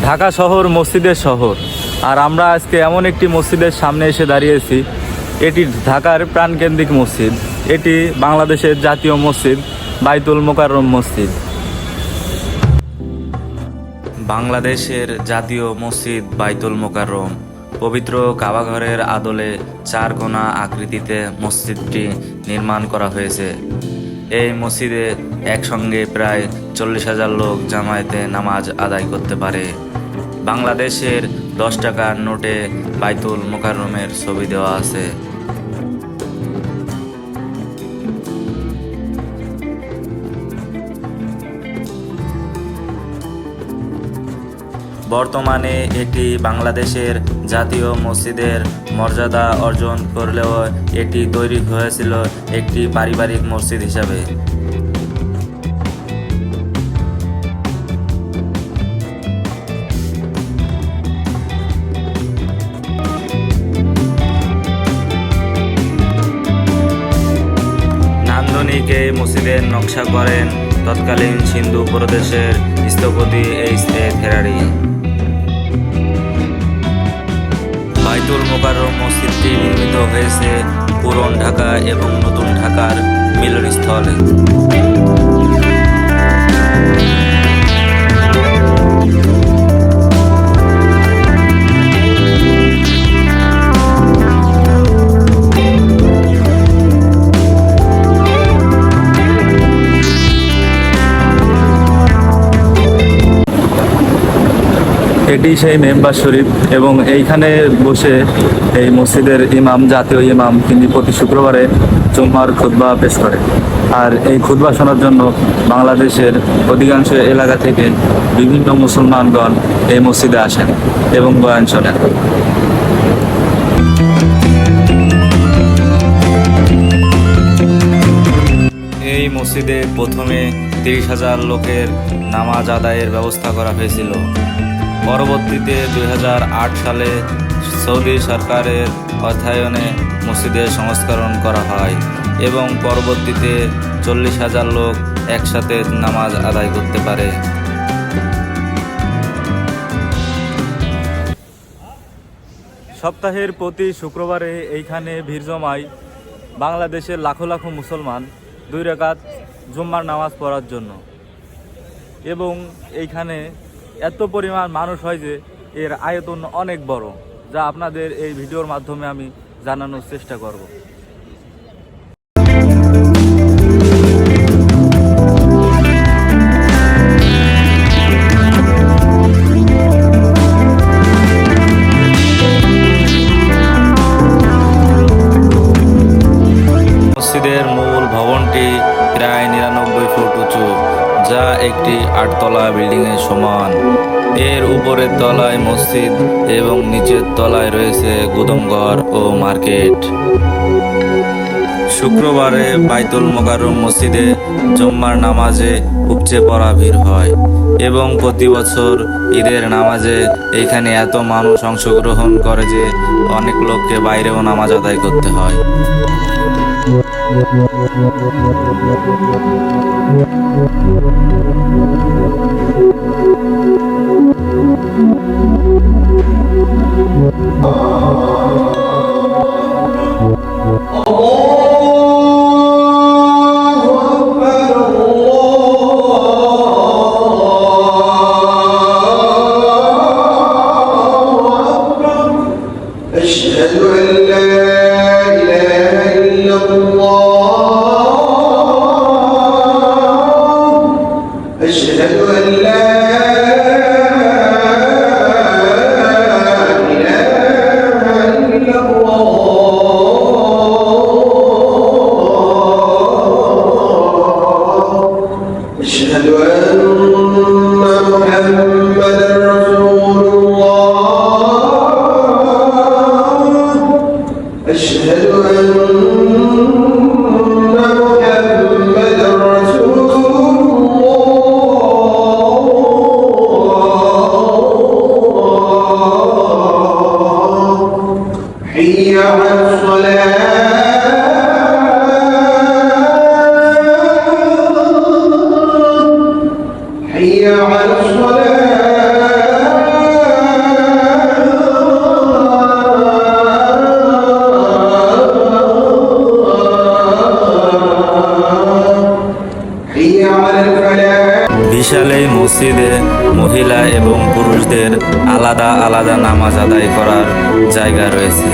ঢাকা শহর মসজিদের শহর, আর আমরা আজকে এমন একটি মসজিদের সামনে এসে দাঁড়িয়েছি। এটি ঢাকার প্রাণকেন্দ্রিক মসজিদ। এটি বাংলাদেশের জাতীয় মসজিদ বাইতুল মোকাররম মসজিদ। বাংলাদেশের জাতীয় মসজিদ বাইতুল মোকাররম পবিত্র কাবাঘরের আদলে চার কোণা আকৃতিতে মসজিদটি নির্মাণ করা হয়েছে। এই মসজিদে একসঙ্গে প্রায় 40,000 লোক জামায়াতে নামাজ আদায় করতে পারে। বাংলাদেশের 10 টাকার নোটে বাইতুল মোকাররমের ছবি দেওয়া আছে। বর্তমানে এটি বাংলাদেশের জাতীয় মসজিদের মর্যাদা অর্জন করলেও এটি তৈরি হয়েছিল একটি পারিবারিক মসজিদ হিসাবে। নান্দনিক এই মসজিদের নকশা করেন তৎকালীন সিন্ধু প্রদেশের স্থপতি এইচ.এ. খেরারি। বাইতুল মোকাররম মসজিদটি নির্মিত হয়েছে পুরন ঢাকা এবং নতুন ঢাকার মিলনস্থলে। এটি সেই মেম্বার শরীফ এবং এইখানে বসে এই মসজিদের ইমাম, জাতীয় ইমাম, তিনি প্রতি শুক্রবারে জুম্মার খুতবা পেশ করেন। আর এই খুতবা শোনার জন্য বাংলাদেশের অধিকাংশ এলাকা থেকে বিভিন্ন মুসলমানগণ এই মসজিদে আসেন এবং বয়ান শোনেন। এই মসজিদে প্রথমে 30,000 লোকের নামাজ আদায়ের ব্যবস্থা করা হয়েছিল। পরবর্তীতে 2008 সালে সৌদি সরকারের অর্থায়নে মসজিদের সংস্করণ করা হয় এবং পরবর্তীতে 40,000 লোক একসাথে নামাজ আদায় করতে পারে। সপ্তাহের প্রতি শুক্রবারে এইখানে ভিড় জমায় বাংলাদেশের লাখো লাখো মুসলমান 2 রাকাত জুম্মার নামাজ পড়ার জন্য। এবং এইখানে এত পরিমাণ মানুষ হয় যে এর আয়তন অনেক বড়, যা আপনাদের এই ভিডিওর মাধ্যমে আমি জানানোর চেষ্টা করব। মসজিদের মূল ভবনটি প্রায় 99 ফুট উঁচু, যা একটি 8 তলা বিল্ডিংয়ের সমান। এর উপরের তলায় মসজিদ এবং নিচের তলায় রয়েছে গুদামঘর ও মার্কেট। শুক্রবারে বাইতুল মোকাররম মসজিদে জুম্মার নামাজে উপচে পড়া ভিড় হয় এবং প্রতি বছর ঈদের নামাজে এখানে এত মানুষ অংশগ্রহণ করে যে অনেক লোককে বাইরেও নামাজ আদায় করতে হয়। أشهد أن لا إله إلا الله، أشهد أن لا মসজিদে মহিলা এবং পুরুষদের আলাদা আলাদা নামাজ আদায় করার জায়গা রয়েছে।